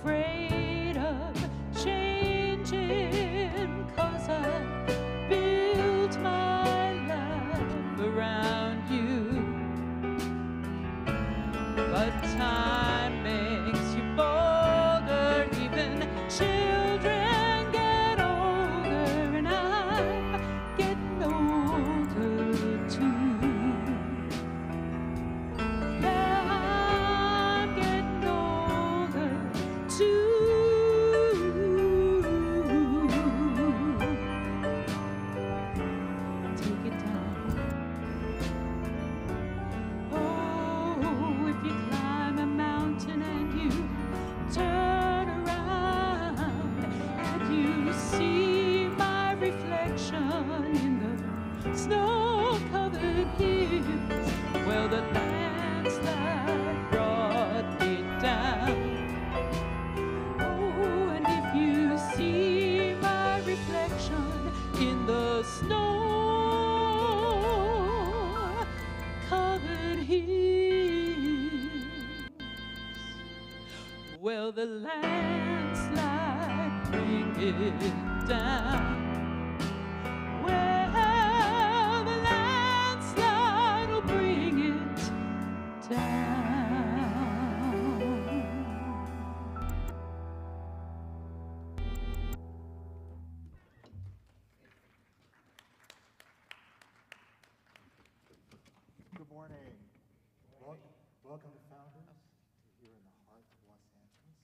afraid of changing, 'cause I built my life around you. But time makes you bolder, even children get older, and I'm getting older too. Yeah, I'm getting older too. Take it down. Oh, if you climb a mountain and you turn around and you see my reflection in the snow-covered hills, well, the landslide brought it down. Oh, and if you see my reflection in the snow-covered hills, well, the landslide bring it down. Well, the landslide will bring it down. Good morning. Welcome to Founders here in the heart of Los Angeles.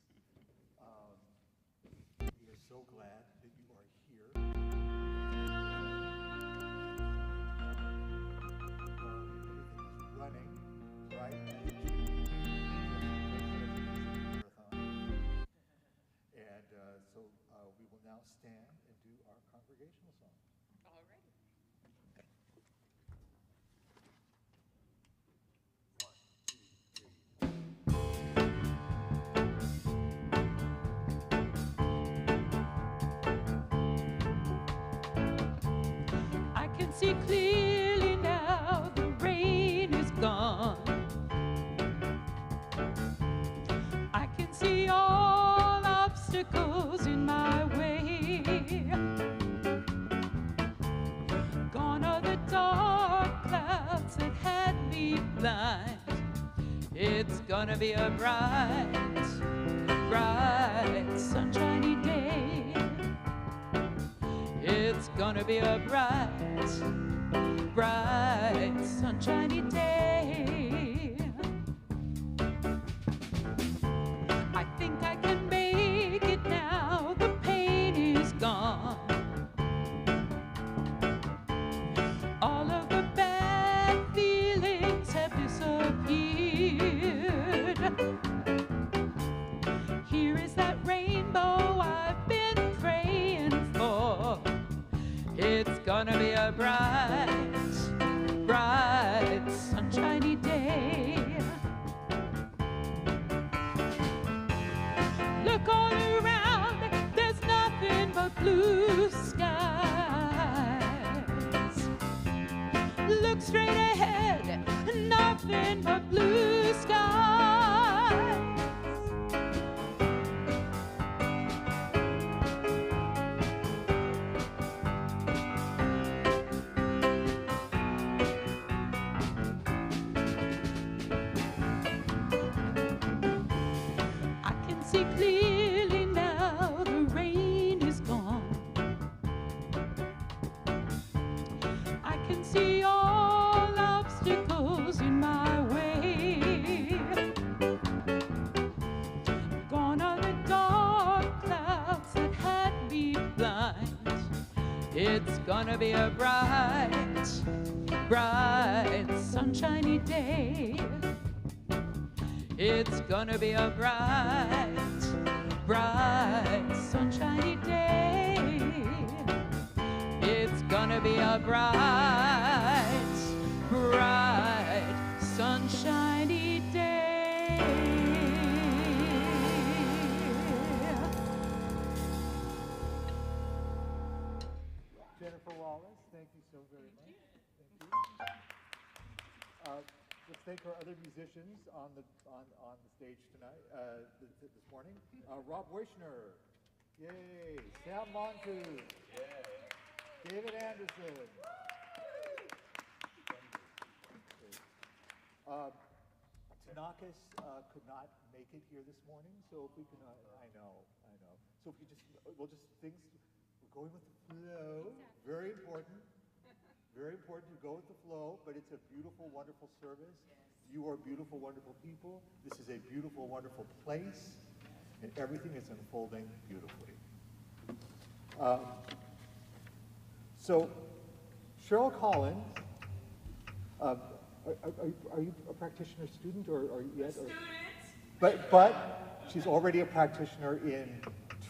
We are so glad that you are here. Everything is running right as it should be. Marathon. And so we will now stand and do our congregational song. All right. I can see clearly now, the rain is gone. I can see all obstacles in my way. Gone are the dark clouds that had me blind. It's gonna be a bright, bright, sunshiny day. It's gonna be a bright, bright, sunshiny day. I think I can make it now, the pain is gone. All of the bad feelings have disappeared. Here is that rainbow I've been praying for. It's gonna be a bright, bright, sunshiny day. Look all around, there's nothing but blue skies. Look straight ahead, nothing but blue skies. I can see clearly now, the rain is gone. I can see all obstacles in my way. Gone are the dark clouds that had me blind. It's gonna be a bright, bright, sunshiny day. It's gonna be a bright, bright, sunshiny day. It's gonna be a bright, bright, sunshiny day. Jennifer Wallace, thank you so very much. Thank you. Let's thank our other musicians on the stage tonight, this morning. Rob Weishner, yay! Sam Montu, David Anderson. Tanakis could not make it here this morning, so if we can, I know. So if you just, we'll just things. We're going with the flow. Very important. Very important to go with the flow, but it's a beautiful, wonderful service. You are beautiful, wonderful people. This is a beautiful, wonderful place, and everything is unfolding beautifully. So, Cheryl Collins, are you a practitioner student, or are you yet? Student. But she's already a practitioner in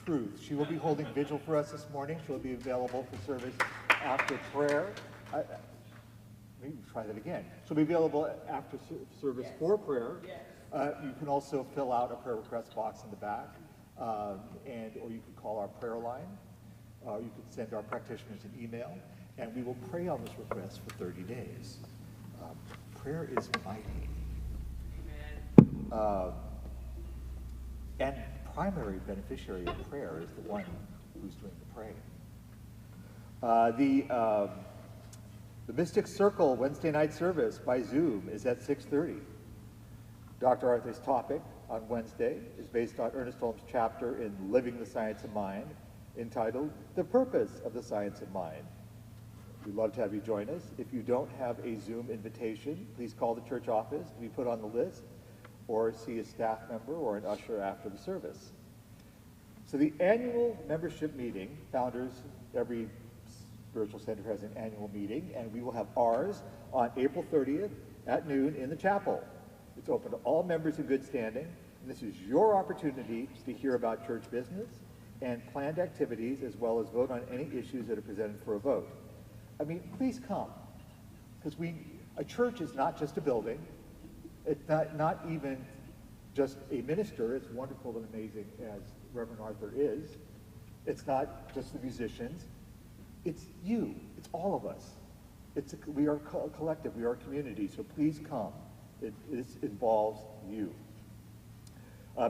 truth. She will be holding vigil for us this morning. She'll be available for service after prayer. Maybe try that again. She'll be available after service for prayer. You can also fill out a prayer request box in the back, or you can call our prayer line. You can send our practitioners an email, and we will pray on this request for 30 days. Prayer is mighty. And primary beneficiary of prayer is the one who's doing the praying. The Mystic Circle Wednesday night service by Zoom is at 6:30. Dr. Arthur's topic on Wednesday is based on Ernest Holmes' chapter in Living the Science of Mind, entitled The Purpose of the Science of Mind. We'd love to have you join us. If you don't have a Zoom invitation, please call the church office to be put on the list, or see a staff member or an usher after the service. So the annual membership meeting, every spiritual center has an annual meeting, and we will have ours on April 30th at noon in the chapel. It's open to all members in good standing, and this is your opportunity to hear about church business and planned activities, as well as vote on any issues that are presented for a vote. I mean, please come, because a church is not just a building. It's not even just a minister, as wonderful and amazing as Reverend Arthur is. It's not just the musicians. It's you. It's all of us. We are a collective. We are a community. So please come. This involves you.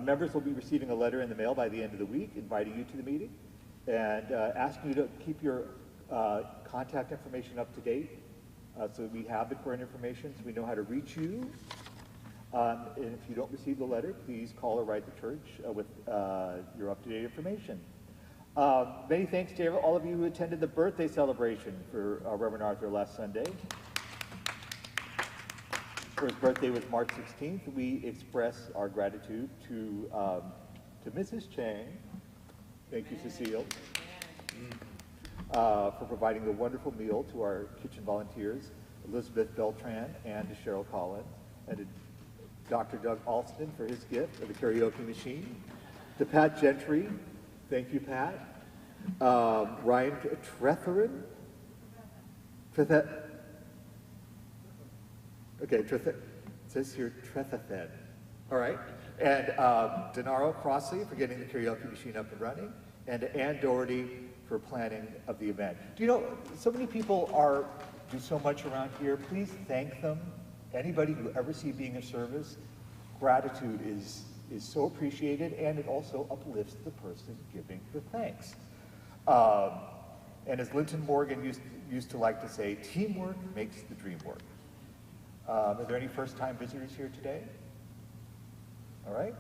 Members will be receiving a letter in the mail by the end of the week inviting you to the meeting and asking you to keep your contact information up to date so we have the current information so we know how to reach you. And if you don't receive the letter, please call or write the church with your up-to-date information. Many thanks to all of you who attended the birthday celebration for Reverend Arthur last Sunday. For his birthday was March 16th. We express our gratitude to Mrs. Chang. Thank you, Cecile, for providing the wonderful meal to our kitchen volunteers, Elizabeth Beltran and to Cheryl Collins, and to Dr. Doug Alston for his gift of the karaoke machine, to Pat Gentry, thank you, Pat, Ryan Tretherin, it says here Trethethen, all right, and Denaro Crossley for getting the karaoke machine up and running, and to Ann Doherty for planning of the event. Do you know, so many people do so much around here. Please thank them. Anybody who ever see being of service, gratitude is so appreciated, and it also uplifts the person giving the thanks. And as Linton Morgan used to like to say, teamwork makes the dream work. Are there any first-time visitors here today? All right.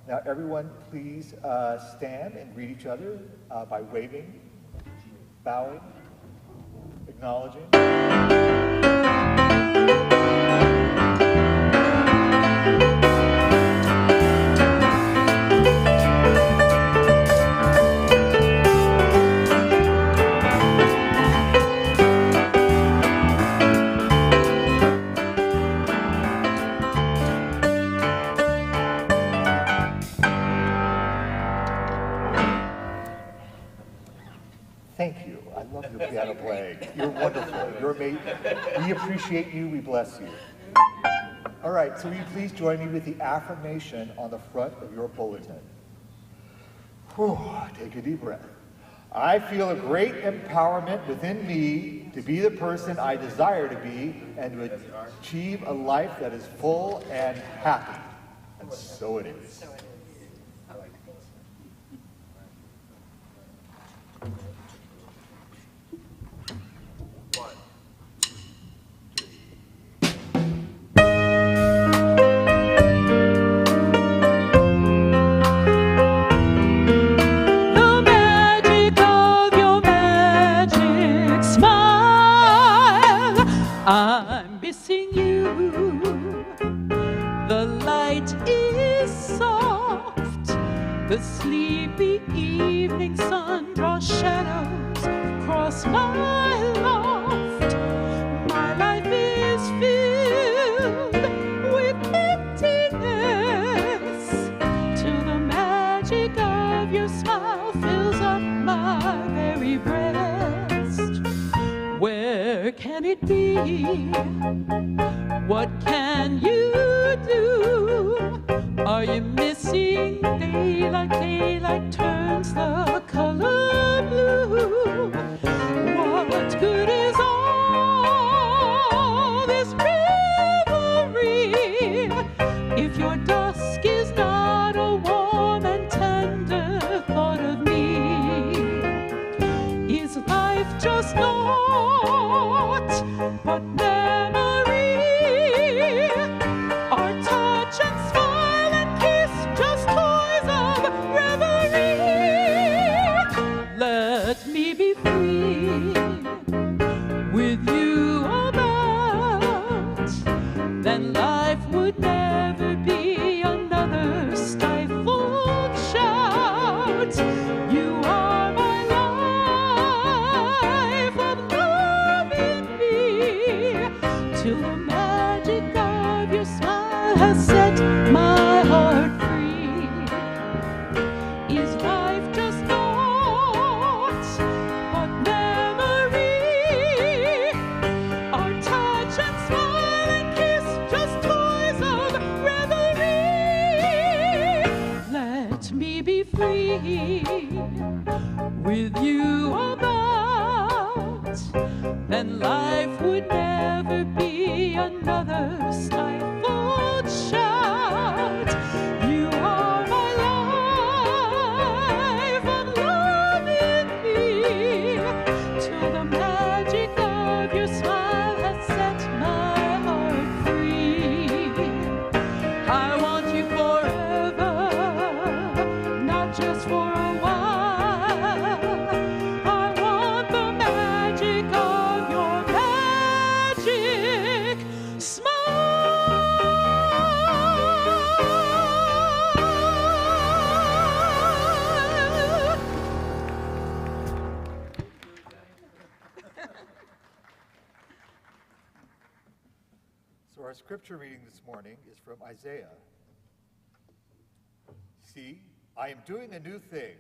Now, everyone, please stand and greet each other by waving, bowing, acknowledging. Thank you. I love your piano playing. You're wonderful. You're amazing. We appreciate you. We bless you. All right, so will you please join me with the affirmation on the front of your bulletin? Whew, take a deep breath. I feel a great empowerment within me to be the person I desire to be and to achieve a life that is full and happy. And so it is. I'm missing you. The light is soft. The sleepy evening sun draws shadows across my loft. My life is filled with emptiness till the magic of your smile fills up my very breast. Where can it be? What can you do? Are you missing daylight? Daylight turns the color blue. What good is all this revelry if your dusk is not a warm and tender thought of me? Is life just naught but memory? Our touch and smile and kiss just toys of reverie. Let me be free with you about, then life would never be another stifled shout. You are my life of love in me, till the magic of your smile has set my heart free. Is life just naught but memory? Our touch and smile and kiss just toys of reverie. Let me be free with you about, then life would never be another stifled shout. You are my life of love in me, till the magic of your smile has set my heart free. I want you forever, not just for a while. I want the magic of your magic smile. So our scripture reading this morning is from Isaiah. See, I am doing a new thing.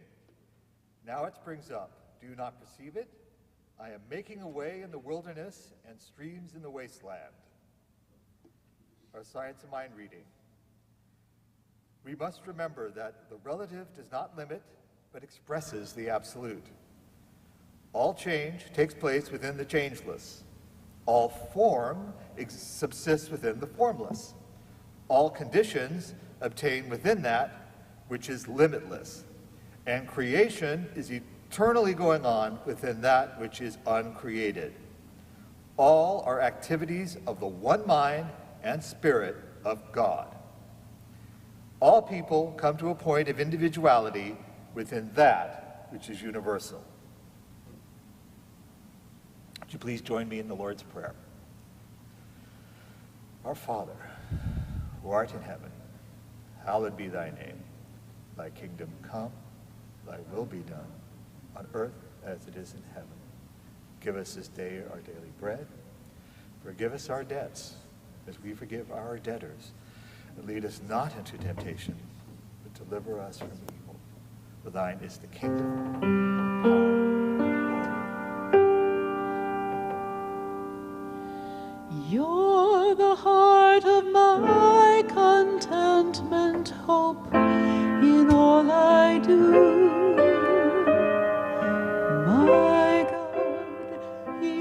Now it springs up. Do you not perceive it? I am making a way in the wilderness and streams in the wasteland. Our Science of Mind reading. We must remember that the relative does not limit, but expresses the absolute. All change takes place within the changeless. All form subsists within the formless. All conditions obtain within that which is limitless. And creation is eternally going on within that which is uncreated. All are activities of the one mind and spirit of God. All people come to a point of individuality within that which is universal. Would you please join me in the Lord's Prayer? Our Father, who art in heaven, hallowed be thy name. Thy kingdom come, thy will be done, on earth as it is in heaven. Give us this day our daily bread. Forgive us our debts, as we forgive our debtors. And lead us not into temptation, but deliver us from evil. For thine is the kingdom, power, and glory. You're the heart of my contentment, hope in all I do.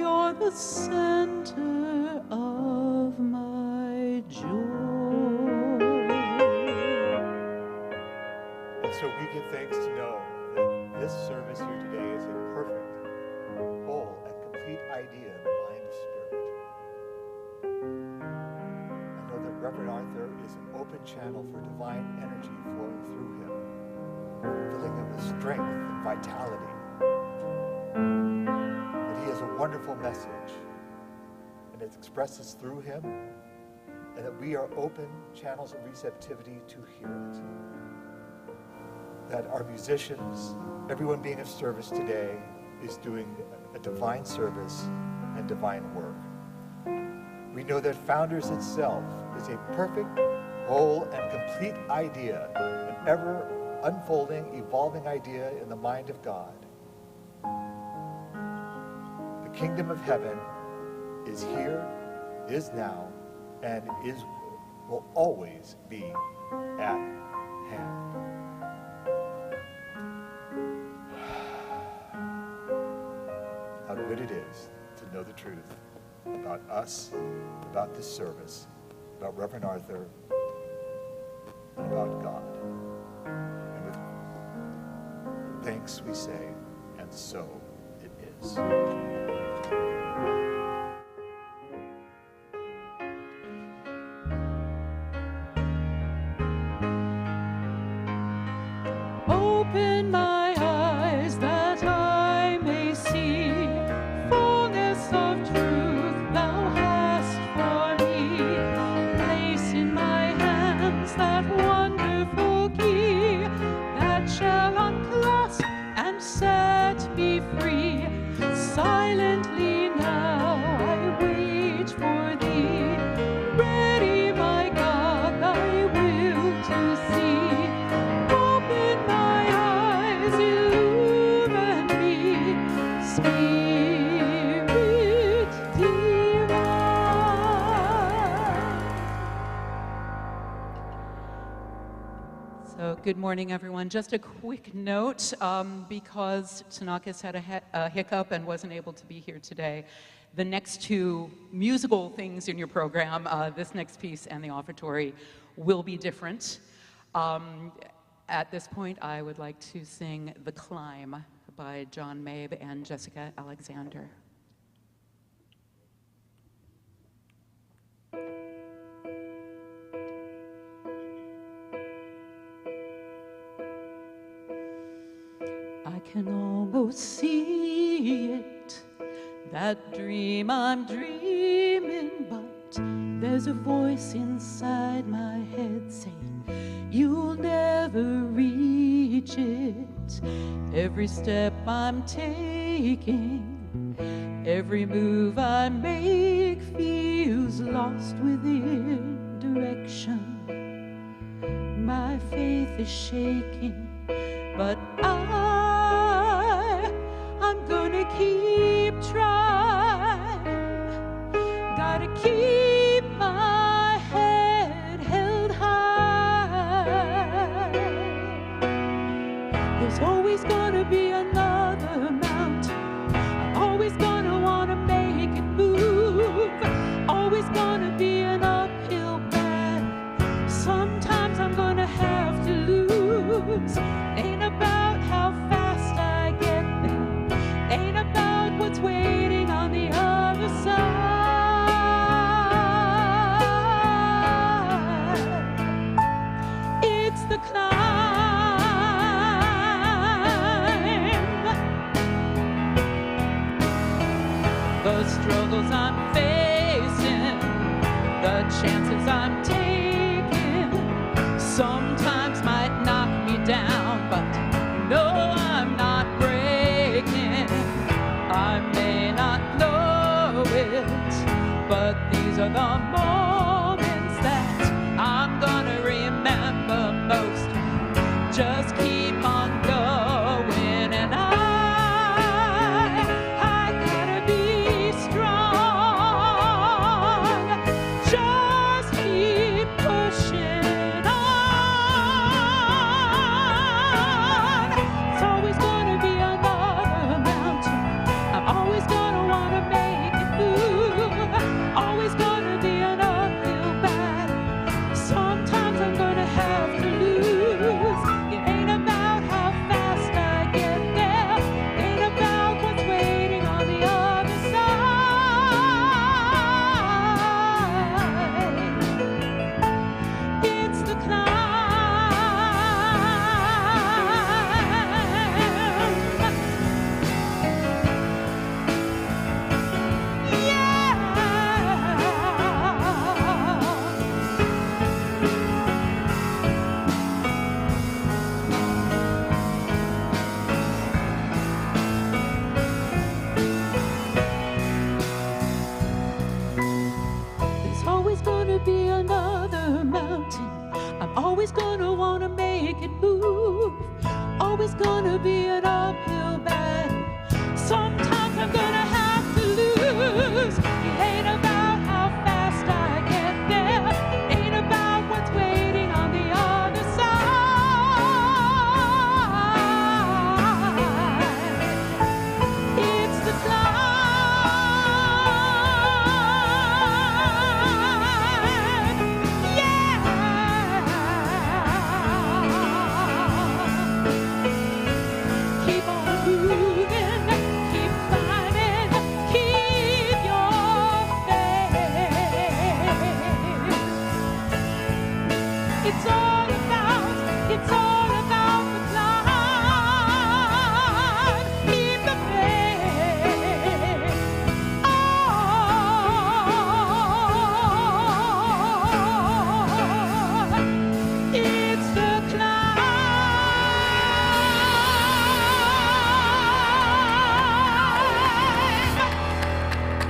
You're the center of my joy. And so we give thanks to know that this service here today is a perfect, whole, and complete idea in the mind of spirit. I know that Reverend Arthur is an open channel for divine energy flowing through him, filling him with strength and vitality. That he has a wonderful message, and it expresses through him, and that we are open channels of receptivity to hear it. That our musicians, everyone being of service today, is doing a divine service and divine work. We know that Founders itself is a perfect, whole, and complete idea, an ever unfolding, evolving idea in the mind of God. The kingdom of heaven is here, is now, and will always be at hand. How good it is to know the truth about us, about this service, about Reverend Arthur, and about God. And with thanks we say, and so it is. Open my eyes that I may see fullness of truth thou hast for me. Place in my hands that wonderful key that shall unclasp and set me free. Silently now I wait for thee. Ready, my God, thy will to see. Open my eyes, illumine me, Spirit divine. So good morning, everyone. Just a quick note, because Tanaka's had a hiccup and wasn't able to be here today. The next two musical things in your program, this next piece and the offertory, will be different. At this point, I would like to sing The Climb by John Mabe and Jessica Alexander. I can almost see it, that dream I'm dreaming, but there's a voice inside my head saying, you'll never reach it. Every step I'm taking, every move I make feels lost within direction. My faith is shaking, but I'm gonna keep trying. Gotta keep my head held high. There's always gonna be another mountain. I'm always gonna wanna make it move. Always gonna be an uphill battle. Sometimes I'm gonna have to lose. Ain't about how fast I get there. Ain't about what's waiting on the other side. It's the climb. The struggles I'm facing, the chances I'm taking, sometimes might knock me down, but no, I'm not breaking. I may not know it, but these are the moments that I'm gonna remember most. Just keep on going, and I gotta be strong. Just keep pushing on. It's always gonna be another mountain. I'm always gonna wanna make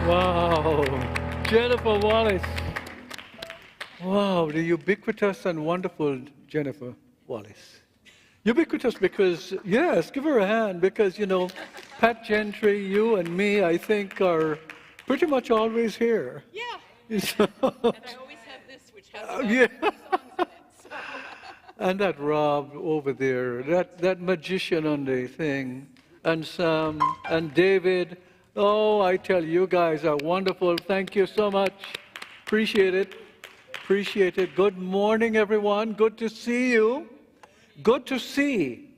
Wow, Jennifer Wallace. Wow, the ubiquitous and wonderful Jennifer Wallace. Ubiquitous because, yes, give her a hand because, Pat Gentry, you and me, I think, are pretty much always here. Yeah. So, And I always have this, which has about yeah. 20 songs in it. So. And that Rob over there, that magician on the thing, and Sam and David. Oh, I tell you guys are wonderful. Thank you so much. Appreciate it. Appreciate it. Good morning, everyone. Good to see you. Good to see.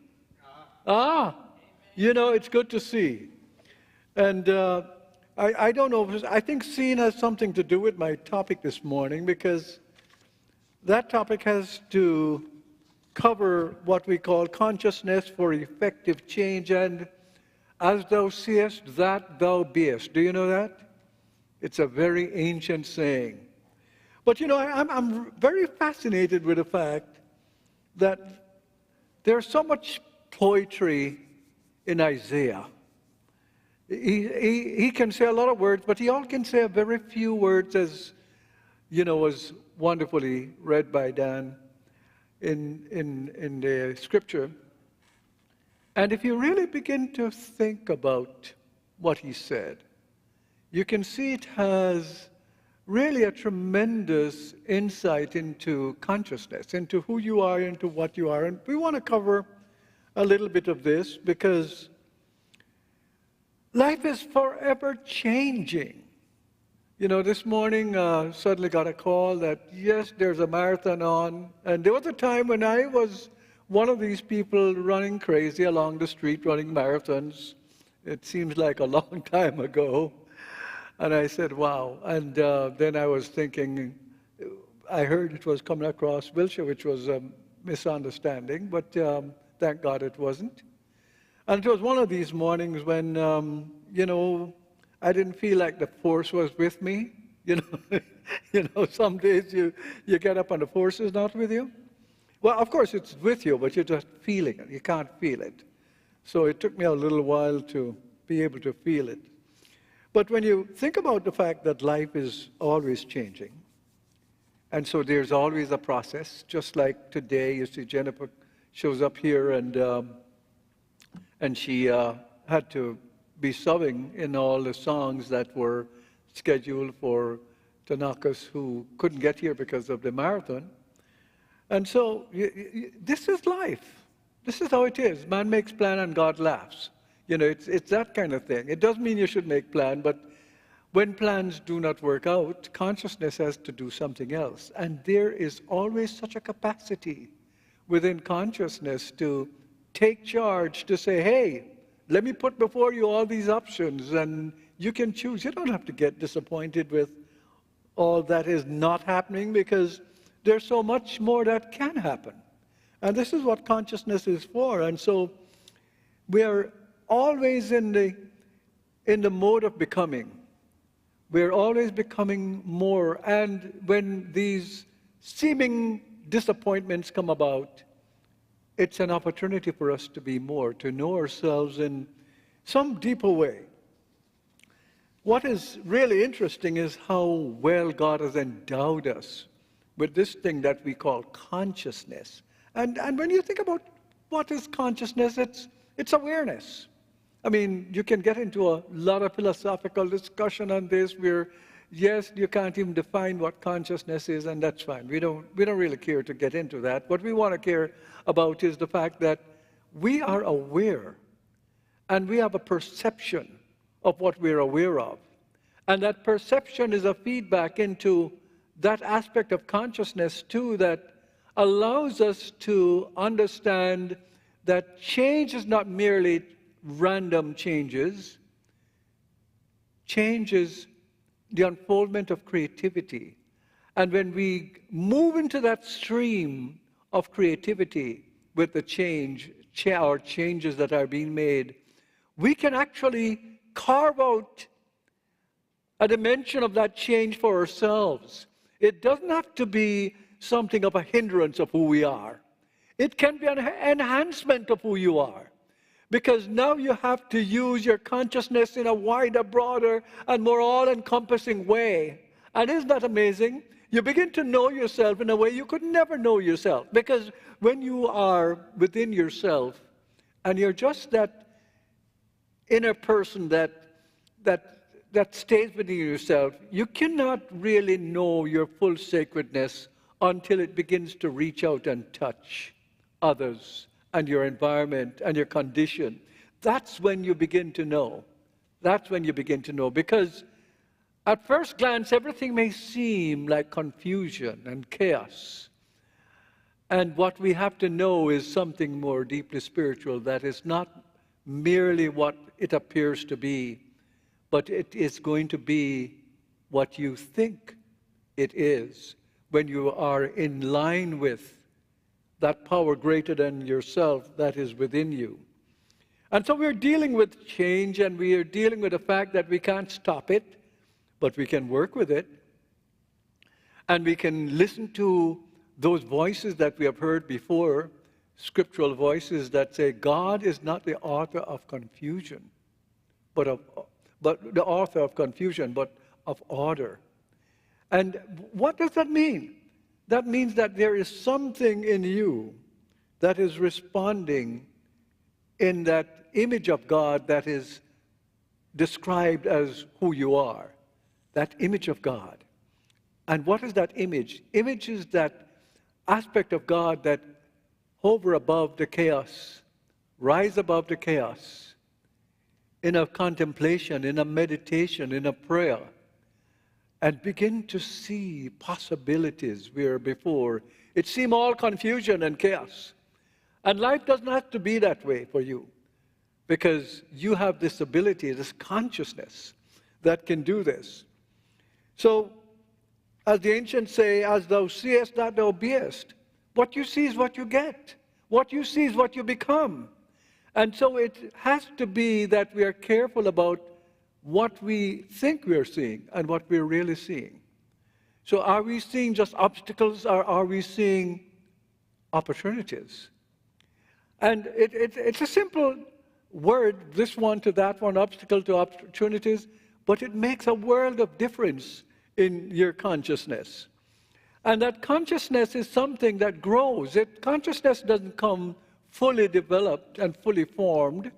It's good to see. And I don't know, I think seeing has something to do with my topic this morning because that topic has to cover what we call consciousness for effective change, and as thou seest, that thou beest. Do you know that? It's a very ancient saying. But I'm very fascinated with the fact that there's so much poetry in Isaiah. He can say a lot of words, but he all can say a very few words, as was wonderfully read by Dan in the scripture. And if you really begin to think about what he said, you can see it has really a tremendous insight into consciousness, into who you are, into what you are. And we want to cover a little bit of this because life is forever changing. This morning suddenly got a call that, yes, there's a marathon on. And there was a time when I was one of these people running crazy along the street, running marathons. It seems like a long time ago. And I said, wow. And then I was thinking, I heard it was coming across Wilshire, which was a misunderstanding, but thank God it wasn't. And it was one of these mornings when, I didn't feel like the force was with me. Some days you get up and the force is not with you. Well, of course it's with you, but you're just feeling it. You can't feel it. So it took me a little while to be able to feel it. But when you think about the fact that life is always changing, and so there's always a process, just like today, you see Jennifer shows up here and she had to be subbing in all the songs that were scheduled for Tanakas who couldn't get here because of the marathon. And so this is life. This is how it is. Man makes plan and God laughs. It's that kind of thing. It doesn't mean you should make plan, but when plans do not work out, consciousness has to do something else. And there is always such a capacity within consciousness to take charge, to say, hey, let me put before you all these options, and you can choose. You don't have to get disappointed with all that is not happening because there's so much more that can happen. And this is what consciousness is for. And so we are always in the mode of becoming. We're always becoming more. And when these seeming disappointments come about, it's an opportunity for us to be more, to know ourselves in some deeper way. What is really interesting is how well God has endowed us with this thing that we call consciousness. And when you think about what is consciousness, it's awareness. I mean, you can get into a lot of philosophical discussion on this where, yes, you can't even define what consciousness is, and that's fine. We don't really care to get into that. What we want to care about is the fact that we are aware, and we have a perception of what we're aware of. And that perception is a feedback into that aspect of consciousness, too, that allows us to understand that change is not merely random changes. Change is the unfoldment of creativity. And when we move into that stream of creativity with the changes that are being made, we can actually carve out a dimension of that change for ourselves. It doesn't have to be something of a hindrance of who we are. It can be an enhancement of who you are. Because now you have to use your consciousness in a wider, broader, and more all-encompassing way. And isn't that amazing? You begin to know yourself in a way you could never know yourself. Because when you are within yourself, and you're just that inner person that stays within yourself, you cannot really know your full sacredness until it begins to reach out and touch others and your environment and your condition. That's when you begin to know. That's when you begin to know. Because at first glance, everything may seem like confusion and chaos. And what we have to know is something more deeply spiritual, that is not merely what it appears to be, but it is going to be what you think it is when you are in line with that power greater than yourself that is within you. And so we're dealing with change, and we are dealing with the fact that we can't stop it, but we can work with it. And we can listen to those voices that we have heard before, scriptural voices that say God is not the author of confusion, but the author of confusion, but of order. And what does that mean? That means that there is something in you that is responding in that image of God that is described as who you are, that image of God. And what is that image? Image is that aspect of God that hover above the chaos, rise above the chaos, in a contemplation, in a meditation, in a prayer, and begin to see possibilities where before it seemed all confusion and chaos. And life doesn't have to be that way for you, because you have this ability, this consciousness that can do this. So, as the ancients say, as thou seest, that thou beest. What you see is what you get. What you see is what you become. And so it has to be that we are careful about what we think we're seeing and what we're really seeing. So are we seeing just obstacles, or are we seeing opportunities? And it's a simple word, this one to that one, obstacle to opportunities, but it makes a world of difference in your consciousness. And that consciousness is something that grows. Consciousness doesn't come fully developed and fully formed.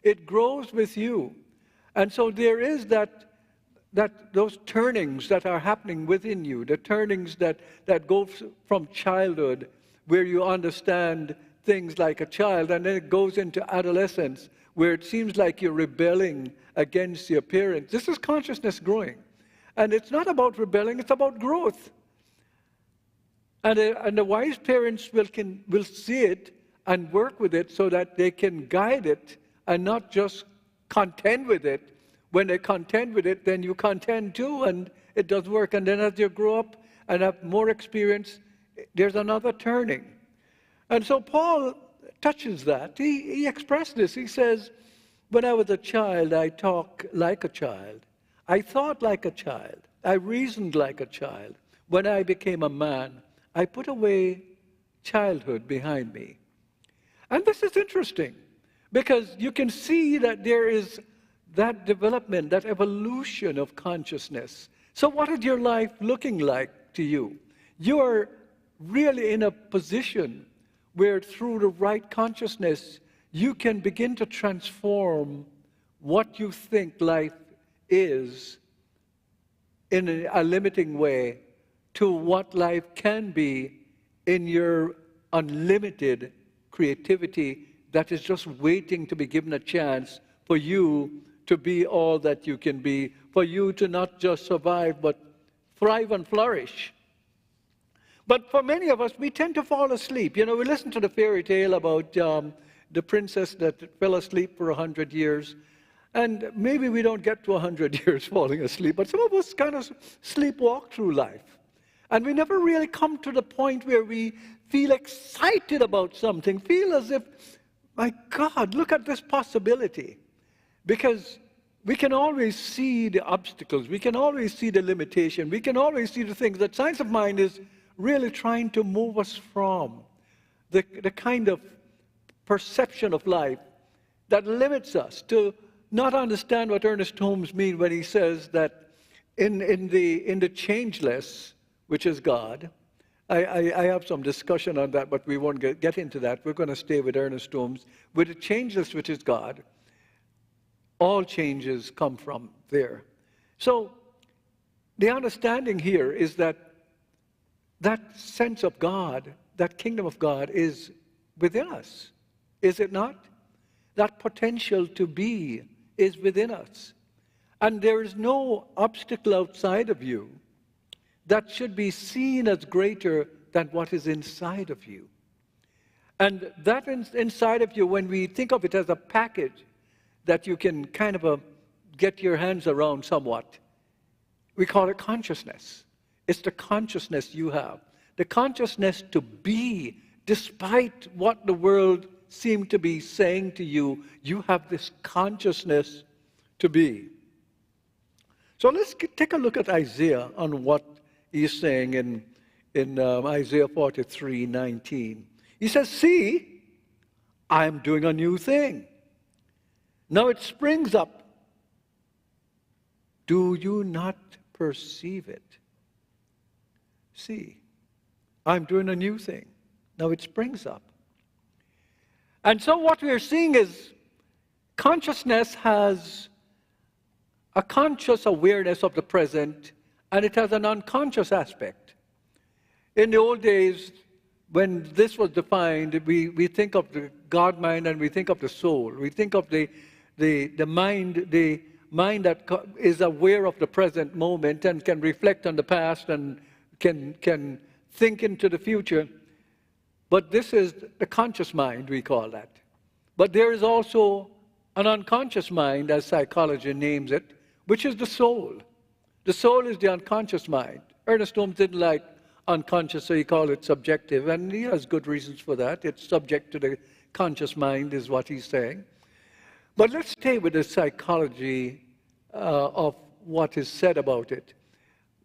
It grows with you. And so there is those turnings that are happening within you, the turnings that go from childhood, where you understand things like a child, and then it goes into adolescence, where it seems like you're rebelling against your parents. This is consciousness growing. And it's not about rebelling, it's about growth. And the wise parents will see it and work with it so that they can guide it and not just contend with it. When they contend with it, then you contend too, and it does work. And then as you grow up and have more experience, there's another turning. And so Paul touches that. He expressed this. He says, when I was a child, I talked like a child. I thought like a child. I reasoned like a child. When I became a man, I put away childhood behind me. And this is interesting, because you can see that there is that development, that evolution of consciousness. So what is your life looking like to you? You are really in a position where through the right consciousness, you can begin to transform what you think life is in a limiting way to what life can be in your unlimited creativity that is just waiting to be given a chance for you to be all that you can be, for you to not just survive, but thrive and flourish. But for many of us, we tend to fall asleep. You know, we listen to the fairy tale about the princess that fell asleep for 100 years, and maybe we don't get to 100 years falling asleep, but some of us kind of sleepwalk through life. And we never really come to the point where we feel excited about something, feel as if, my God, look at this possibility. Because we can always see the obstacles, we can always see the limitation, we can always see the things that science of mind is really trying to move us from. The kind of perception of life that limits us, to not understand what Ernest Holmes means when he says that in the changeless, which is God. I have some discussion on that, but we won't get into that. We're going to stay with Ernest Holmes. With the changeless, which is God, all changes come from there. So the understanding here is that that sense of God, that kingdom of God, is within us, is it not? That potential to be is within us. And there is no obstacle outside of you that should be seen as greater than what is inside of you. And that inside of you, when we think of it as a package that you can kind of get your hands around somewhat, we call it consciousness. It's the consciousness you have. The consciousness to be, despite what the world seemed to be saying to you, you have this consciousness to be. So let's take a look at Isaiah on what he's saying in Isaiah 43:19. He says, "See, I am doing a new thing. Now it springs up. Do you not perceive it? See, I'm doing a new thing. Now it springs up." And so what we are seeing is consciousness has a conscious awareness of the present, and it has an unconscious aspect. In the old days, when this was defined, we think of the God mind and we think of the soul. We think of the mind that is aware of the present moment and can reflect on the past and can think into the future. But this is the conscious mind, we call that. But there is also an unconscious mind, as psychology names it, which is the soul. The soul is the unconscious mind. Ernest Holmes didn't like unconscious, so he called it subjective, and he has good reasons for that. It's subject to the conscious mind, is what he's saying. But let's stay with the psychology of what is said about it.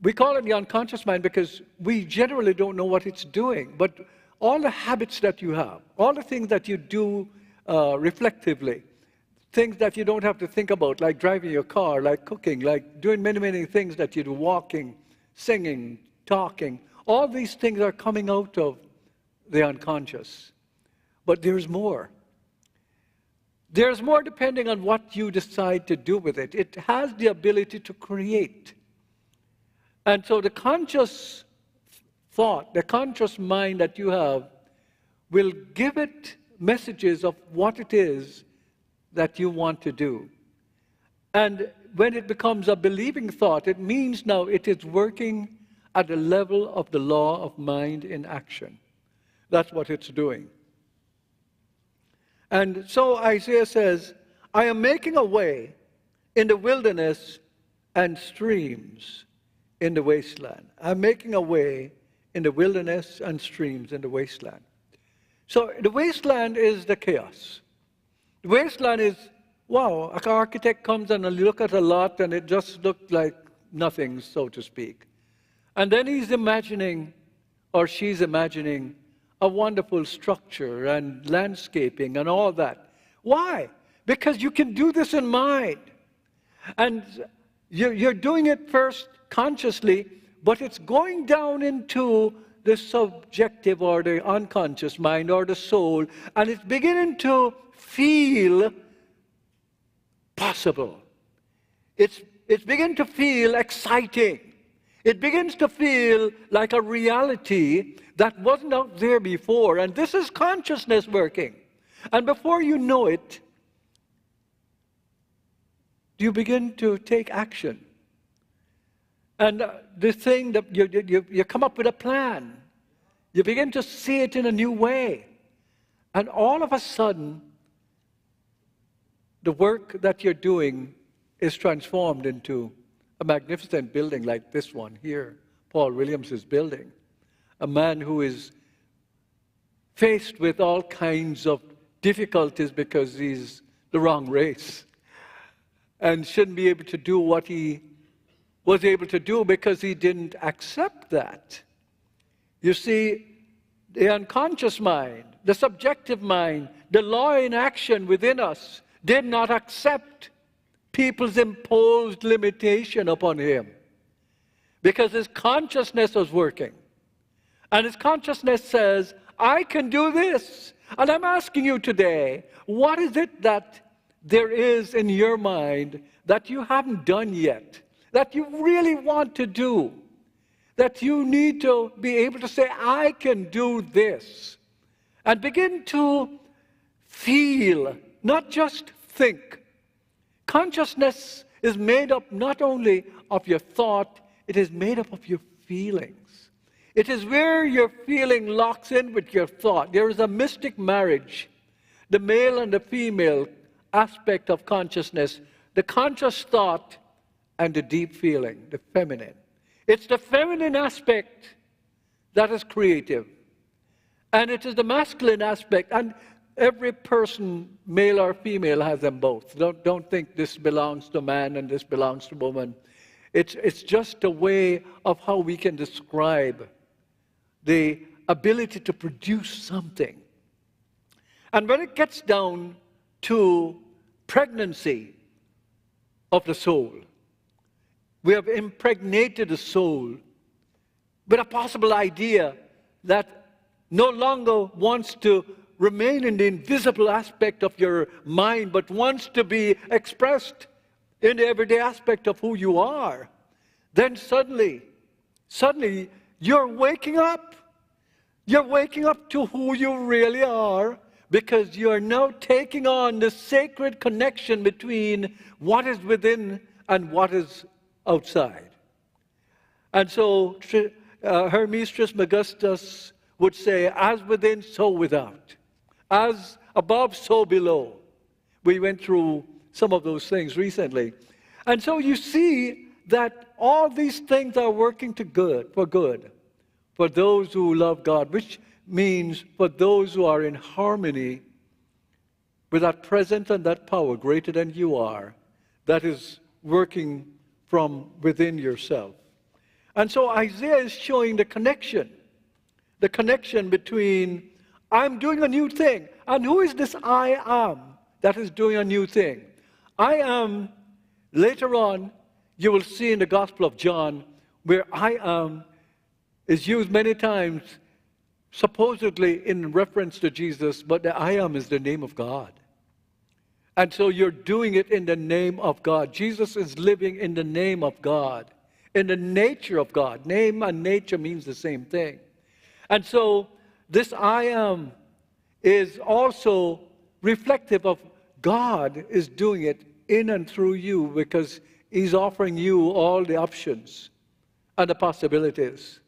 We call it the unconscious mind because we generally don't know what it's doing. But all the habits that you have, all the things that you do reflectively, things that you don't have to think about, like driving your car, like cooking, like doing many, many things that you do, walking, singing, talking, all these things are coming out of the unconscious. But there's more. There's more depending on what you decide to do with it. It has the ability to create. And so the conscious thought, the conscious mind that you have will give it messages of what it is that you want to do. And when it becomes a believing thought, it means now it is working at the level of the law of mind in action. That's what it's doing. And so Isaiah says, "I am making a way in the wilderness and streams in the wasteland." I'm making a way in the wilderness and streams in the wasteland. So the wasteland is the chaos. The wasteland is, wow, an architect comes and look at a lot and it just looked like nothing, so to speak. And then he's imagining, or she's imagining, a wonderful structure and landscaping and all that. Why? Because you can do this in mind. And you're doing it first consciously, but it's going down into the subjective or the unconscious mind or the soul, and it's beginning to feel possible. It's beginning to feel exciting. It begins to feel like a reality that wasn't out there before, and this is consciousness working. And before you know it, you begin to take action. And the thing that you come up with a plan. You begin to see it in a new way. And all of a sudden, the work that you're doing is transformed into a magnificent building like this one here, Paul Williams' building. A man who is faced with all kinds of difficulties because he's the wrong race and shouldn't be able to do what he was able to do because he didn't accept that. You see, the unconscious mind, the subjective mind, the law in action within us did not accept people's imposed limitation upon him because his consciousness was working. And his consciousness says, I can do this. And I'm asking you today, what is it that there is in your mind that you haven't done yet, that you really want to do, that you need to be able to say, I can do this, and begin to feel, not just think. Consciousness is made up not only of your thought, it is made up of your feelings. It is where your feeling locks in with your thought. There is a mystic marriage, the male and the female aspect of consciousness, the conscious thought and the deep feeling, the feminine. It's the feminine aspect that is creative, and it is the masculine aspect, and every person, male or female, has them both. Don't think this belongs to man and this belongs to woman. It's just a way of how we can describe the ability to produce something. And when it gets down to pregnancy of the soul, we have impregnated the soul with a possible idea that no longer wants to remain in the invisible aspect of your mind, but wants to be expressed in the everyday aspect of who you are. Then suddenly, you're waking up. You're waking up to who you really are, because you are now taking on the sacred connection between what is within and what is outside. And so Hermes Trismegistus would say, as within, so without. As above, so below. We went through some of those things recently. And so you see that all these things are working for good, for those who love God, which means for those who are in harmony with that presence and that power greater than you are, that is working from within yourself. And so Isaiah is showing the connection between I'm doing a new thing. And who is this I am that is doing a new thing? I am, later on, you will see in the Gospel of John, where I am is used many times, supposedly in reference to Jesus, but the I am is the name of God. And so you're doing it in the name of God. Jesus is living in the name of God, in the nature of God. Name and nature means the same thing. And so this I am is also reflective of God is doing it in and through you, because he's offering you all the options and the possibilities.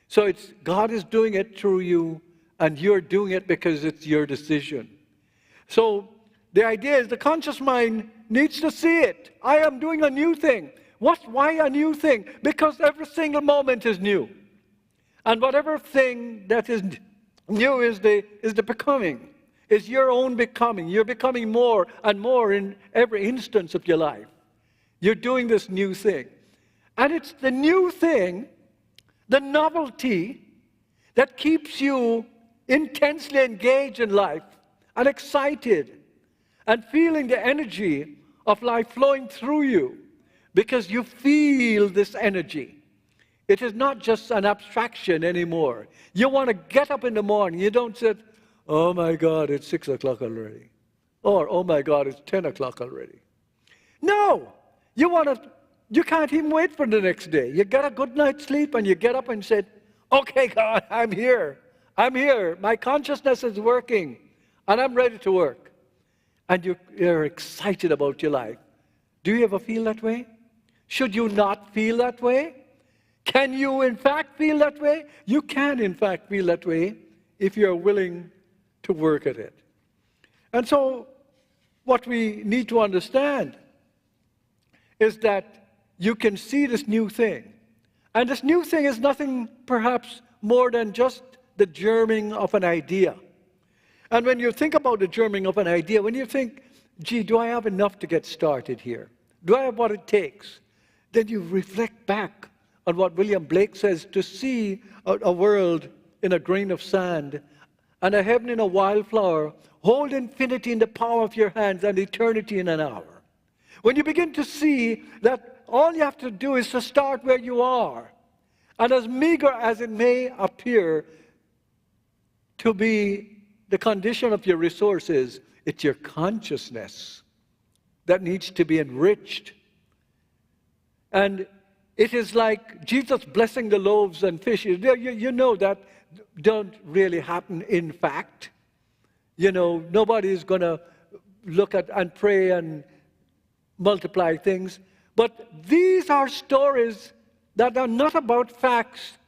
So God is doing it through you, and you're doing it because it's your decision. So the idea is the conscious mind needs to see it. I am doing a new thing. Why a new thing? Because every single moment is new. And whatever thing that is new is the becoming. It's your own becoming. You're becoming more and more in every instance of your life. You're doing this new thing. And it's the new thing, the novelty, that keeps you intensely engaged in life and excited and feeling the energy of life flowing through you, because you feel this energy. It is not just an abstraction anymore. You want to get up in the morning. You don't say, oh my God, it's 6 o'clock already. Or, oh my God, it's 10 o'clock already. No, you can't even wait for the next day. You get a good night's sleep and you get up and say, okay, God, I'm here. I'm here. My consciousness is working and I'm ready to work. And you're excited about your life. Do you ever feel that way? Should you not feel that way? Can you, in fact, feel that way? You can, in fact, feel that way if you're willing to work at it. And so what we need to understand is that you can see this new thing. And this new thing is nothing, perhaps, more than just the germing of an idea. And when you think about the germing of an idea, when you think, gee, do I have enough to get started here? Do I have what it takes? Then you reflect back on what William Blake says, to see a world in a grain of sand and a heaven in a wildflower. Hold infinity in the palm of your hands and eternity in an hour. When you begin to see that all you have to do is to start where you are, and as meager as it may appear to be the condition of your resources, it's your consciousness that needs to be enriched. And it is like Jesus blessing the loaves and fishes. You know that don't really happen in fact. You know, nobody is going to look at and pray and multiply things. But these are stories that are not about facts.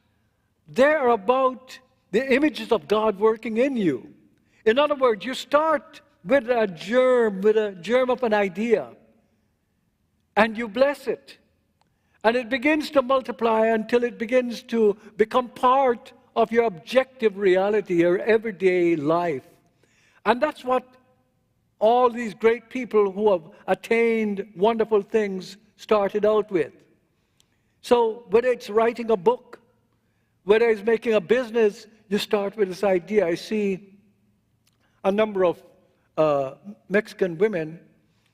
They're about the images of God working in you. In other words, you start with a germ of an idea, and you bless it. And it begins to multiply until it begins to become part of your objective reality, your everyday life. And that's what all these great people who have attained wonderful things started out with. So whether it's writing a book, whether it's making a business, you start with this idea. I see a number of Mexican women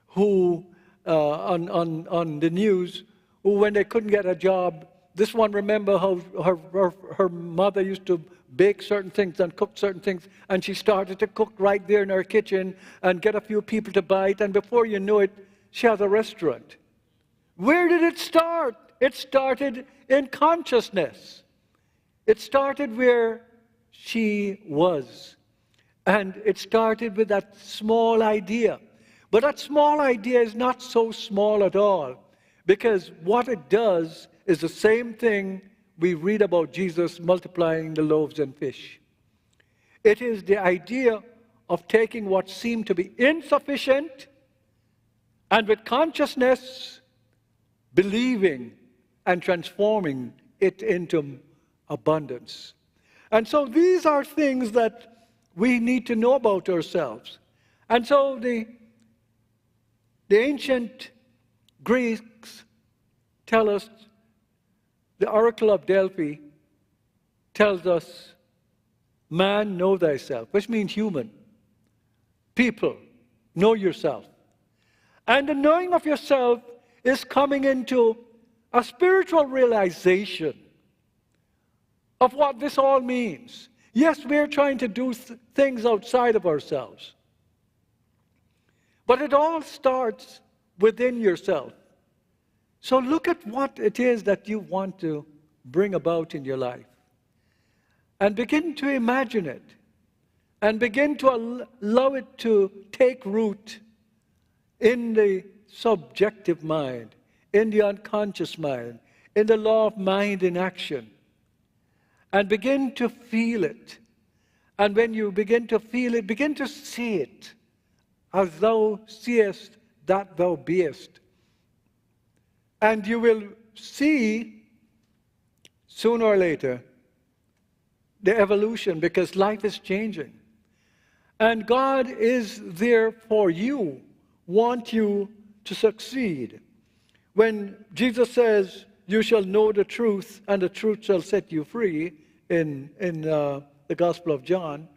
who, on the news, who when they couldn't get a job, this one remember how her mother used to bake certain things and cook certain things, and she started to cook right there in her kitchen and get a few people to buy it, and before you know it, she has a restaurant. Where did it start? It started in consciousness. It started where she was. And it started with that small idea. But that small idea is not so small at all, because what it does is the same thing we read about Jesus multiplying the loaves and fish. It is the idea of taking what seemed to be insufficient and with consciousness believing and transforming it into abundance. And so these are things that we need to know about ourselves. And so the ancient Greeks tell us, the Oracle of Delphi tells us, man, know thyself, which means human. People, know yourself. And the knowing of yourself is coming into a spiritual realization of what this all means. Yes, we're trying to do things outside of ourselves. But it all starts within yourself. So look at what it is that you want to bring about in your life. And begin to imagine it. And begin to allow it to take root in the subjective mind, in the unconscious mind, in the law of mind in action. And begin to feel it. And when you begin to feel it, begin to see it as thou seest that thou beest. And you will see, sooner or later, the evolution, because life is changing. And God is there for you, want you to succeed. When Jesus says, you shall know the truth, and the truth shall set you free, in the Gospel of John,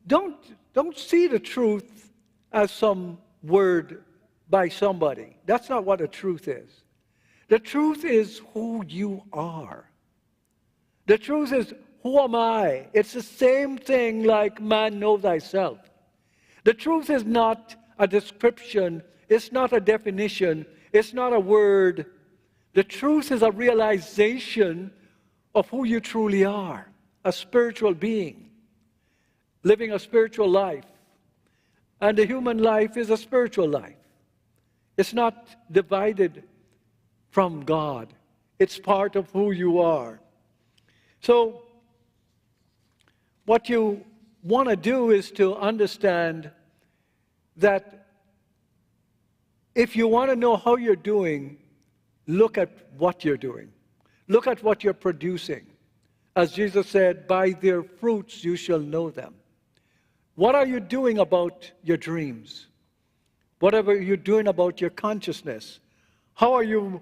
don't see the truth as some word by somebody. That's not what the truth is. The truth is who you are. The truth is, who am I? It's the same thing like man, know thyself. The truth is not a description. It's not a definition. It's not a word. The truth is a realization of who you truly are, a spiritual being, living a spiritual life. And the human life is a spiritual life. It's not divided from God. It's part of who you are. So, what you want to do is to understand that if you want to know how you're doing, look at what you're doing. Look at what you're producing. As Jesus said, by their fruits you shall know them. What are you doing about your dreams? Whatever you're doing about your consciousness, how are you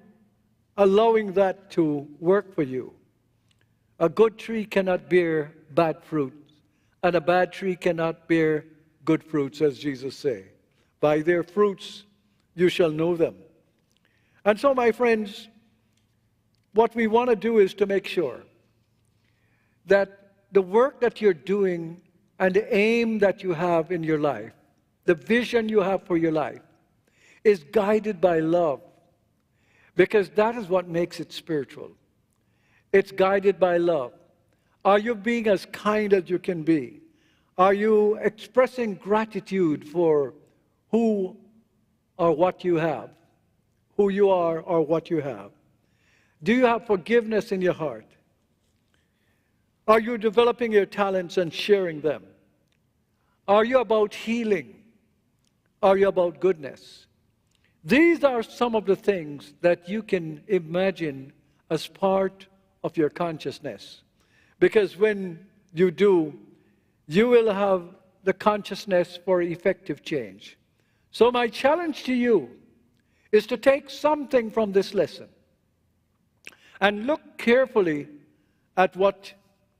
allowing that to work for you? A good tree cannot bear bad fruit. and a bad tree cannot bear good fruits, as Jesus say. By their fruits you shall know them. And so, my friends, what we want to do is to make sure that the work that you're doing and the aim that you have in your life, the vision you have for your life, is guided by love, because that is what makes it spiritual. It's guided by love. Are you being as kind as you can be? Are you expressing gratitude for who or what you have, who you are or what you have? Do you have forgiveness in your heart? Are you developing your talents and sharing them? Are you about healing? Are you about goodness? These are some of the things that you can imagine as part of your consciousness. Because when you do, you will have the consciousness for effective change. So my challenge to you is to take something from this lesson and look carefully at what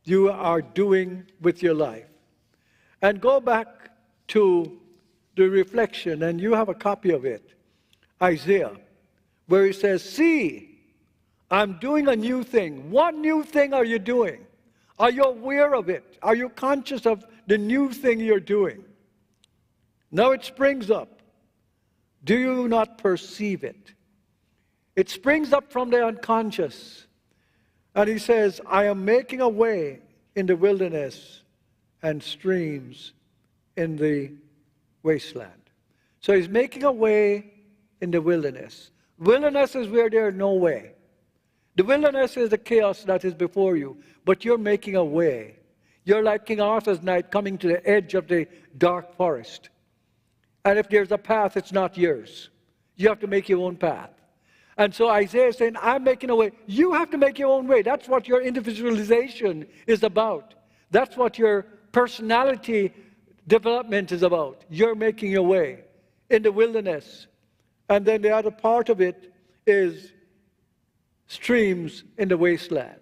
you are doing with your life. And go back to the reflection, and you have a copy of it, Isaiah, where he says, "See, I'm doing a new thing." What new thing are you doing? Are you aware of it? Are you conscious of the new thing you're doing? Now it springs up. Do you not perceive it? It springs up from the unconscious. And he says, "I am making a way in the wilderness and streams in the wasteland." So he's making a way in the wilderness. Wilderness is where there is no way. The wilderness is the chaos that is before you, but you're making a way. You're like King Arthur's knight coming to the edge of the dark forest. And if there's a path, it's not yours. You have to make your own path. And so Isaiah is saying, I'm making a way. You have to make your own way. That's what your individualization is about. That's what your personality development is about. You're making your way in the wilderness. And then the other part of it is streams in the wasteland.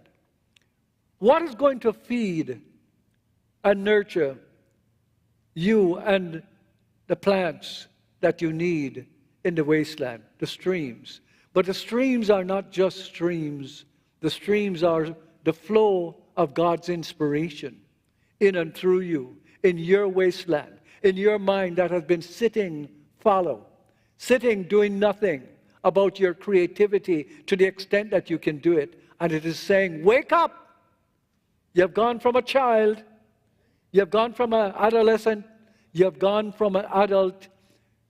What is going to feed and nurture you and the plants that you need in the wasteland? The streams. But the streams are not just streams. The streams are the flow of God's inspiration in and through you, in your wasteland, in your mind that has been sitting fallow, sitting doing nothing about your creativity to the extent that you can do it. And it is saying, wake up! You have gone from a child, you have gone from an adolescent, you have gone from an adult.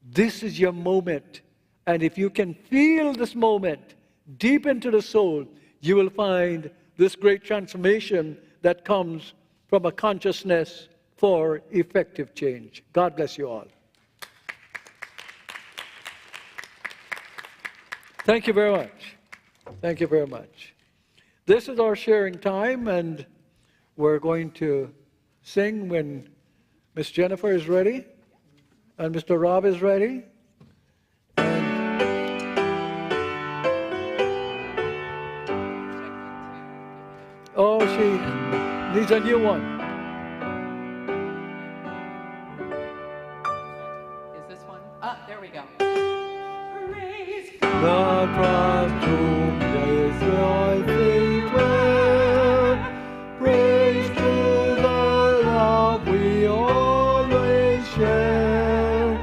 This is your moment. And if you can feel this moment deep into the soul, you will find this great transformation that comes from a consciousness for effective change. God bless you all. Thank you very much. Thank you very much. This is our sharing time, and we're going to sing when Miss Jennifer is ready and Mr. Rob is ready. Oh, she needs a new one. Is this one? There we go. Praise God from whom Israel feet well. Praise to the love we always share.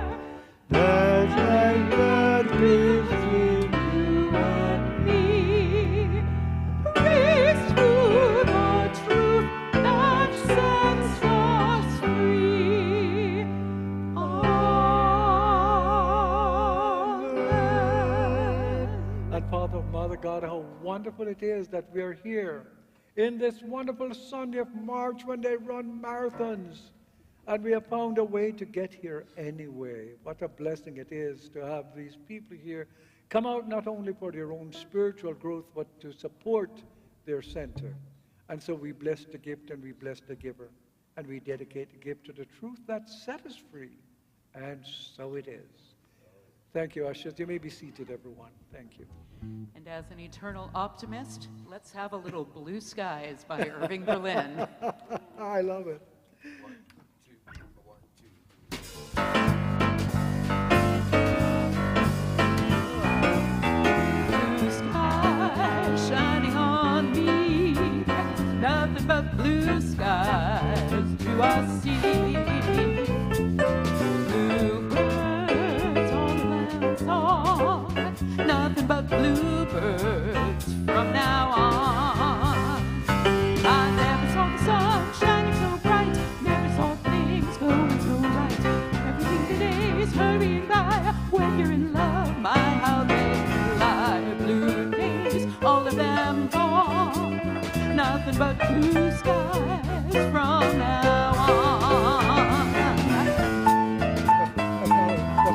That strength that lives in you and me. Praise to the truth that sets us free. Amen. And Father, Mother God, how wonderful it is that we are here in this wonderful Sunday of March when they run marathons. And we have found a way to get here anyway. What a blessing it is to have these people here come out not only for their own spiritual growth, but to support their center. And so we bless the gift and we bless the giver. And we dedicate the gift to the truth that set us free. And so it is. Thank you, ushers. You may be seated, everyone. Thank you. And as an eternal optimist, let's have a little Blue Skies by Irving Berlin. I love it. Blue sky shining on me, nothing but blue skies do I see. Bluebirds all around song, nothing but bluebirds from now on. I never saw the sun shining so bright, never saw things going so right. Everything today is hurrying by when you're in love. My, how they fly. Blue days, all of them gone. Nothing but blue skies from now on. That's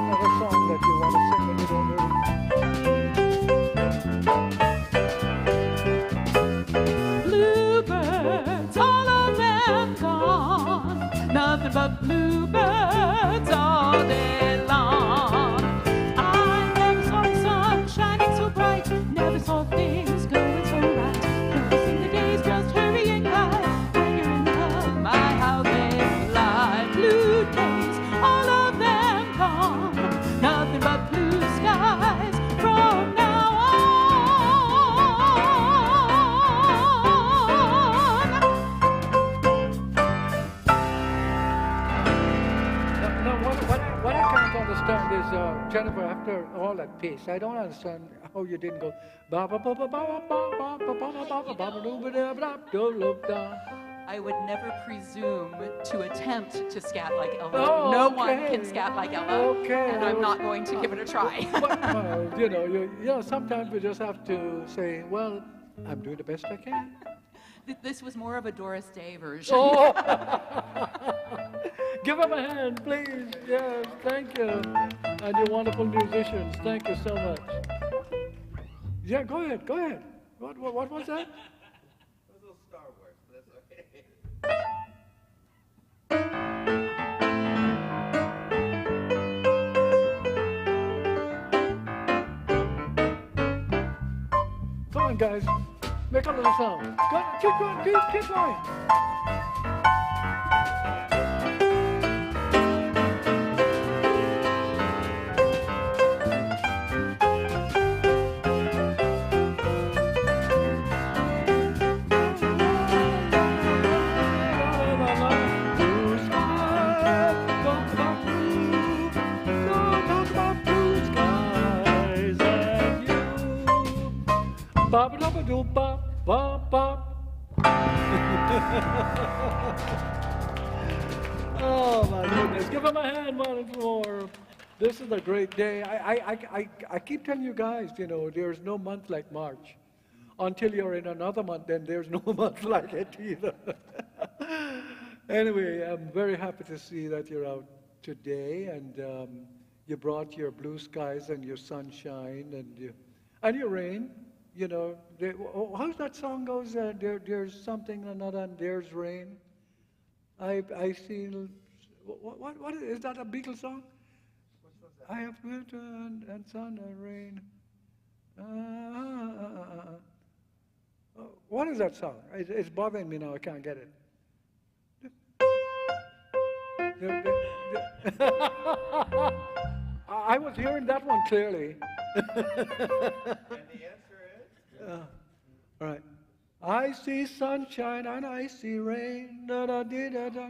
not a song that you want to sing when you don't know. Bluebirds, all of them gone. Nothing but bluebirds all day long. I never saw the sun shining so bright, never saw things going so right. Never seen the days just hurrying by when you're in love. My, how they fly. Blue days, all of them gone. Nothing but blue skies from now What I can't understand is, Jennifer, after all that pace, I don't understand how you didn't go ba ba ba ba ba ba ba ba ba ba ba ba doo ba da ba doo loop da. I would never presume to attempt to scat like Ella. Oh, No okay. one can scat like Ella, Okay, and I'm not going to give it a try. Well, you know, sometimes we just have to say, well, I'm doing the best I can. This was more of a Doris Day version. Oh! Give him a hand, please. Yes, thank you. And you wonderful musicians, thank you so much. Yeah, go ahead, go ahead. What was that? It was a little Star Wars, but that's okay. Come on, guys. Make a little sound. Go, keep going, keep going. Bop bop doo bop bop bop. Oh my goodness! Give him a hand once more. This is a great day. I keep telling you guys, you know, there's no month like March. Until you're in another month, then there's no month like it either. Anyway, I'm very happy to see that you're out today, and you brought your blue skies and your sunshine and your rain. You know, how's that song goes? There's something another, and there's rain. I see. What is that? A Beatles song? I have winter and sun and rain. What is that song? It's bothering me now. I can't get it. I was hearing that one clearly. And the answer is? All right. I see sunshine and I see rain. Da, da, dee, da, da.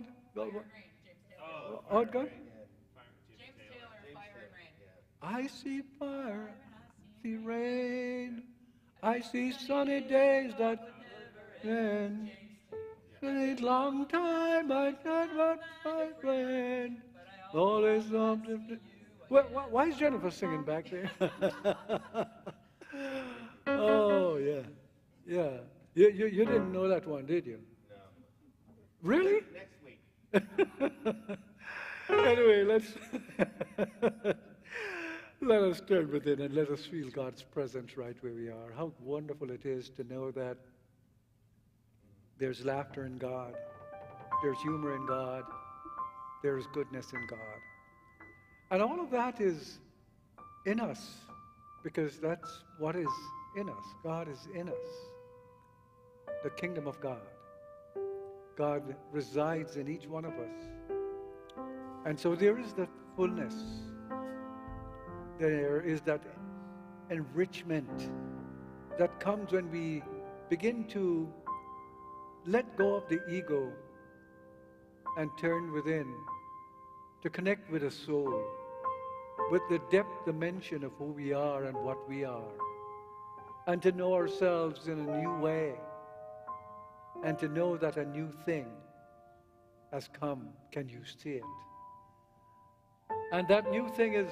Oh, go. James Taylor, Fire and Rain. I see fire, I see rain. I see sunny days that end. A long time I got my rain. Always something. Why is Jennifer singing back there? Oh, yeah. Yeah. You didn't know that one, did you? No. Really? Next week. Anyway, let us turn within and let us feel God's presence right where we are. How wonderful it is to know that there's laughter in God, there's humor in God, there's goodness in God. And all of that is in us, because that's what is in us. God is in us, the kingdom of God. God resides in each one of us. And so there is the fullness. There is that enrichment that comes when we begin to let go of the ego and turn within to connect with the soul, with the depth dimension of who we are and what we are, and to know ourselves in a new way, and to know that a new thing has come. Can you see it? And that new thing is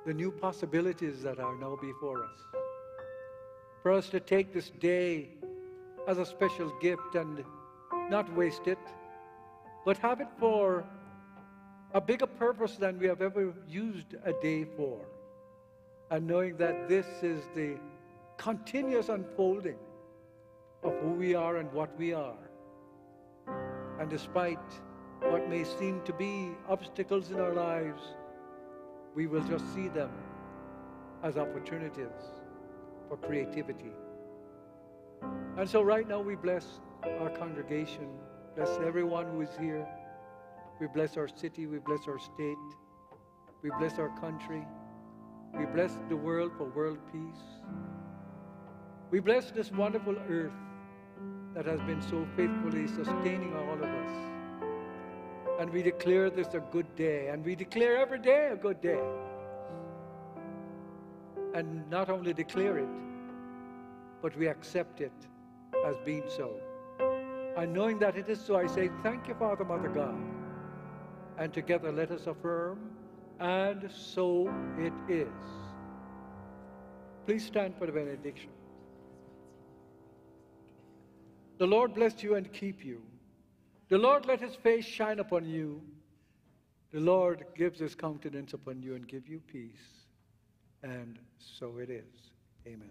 the new possibilities that are now before us. For us to take this day as a special gift and not waste it, but have it for a bigger purpose than we have ever used a day for. And knowing that this is the continuous unfolding of who we are and what we are. And despite what may seem to be obstacles in our lives, we will just see them as opportunities for creativity. And so right now we bless our congregation, bless everyone who is here. We bless our city, we bless our state, we bless our country, we bless the world for world peace. We bless this wonderful earth that has been so faithfully sustaining all of us. And we declare this a good day, and we declare every day a good day. And not only declare it, but we accept it as being so. And knowing that it is so, I say, thank you, Father, Mother God. And together let us affirm, and so it is. Please stand for the benediction. The Lord bless you and keep you. The Lord let his face shine upon you. The Lord gives his countenance upon you and give you peace. And so it is. Amen.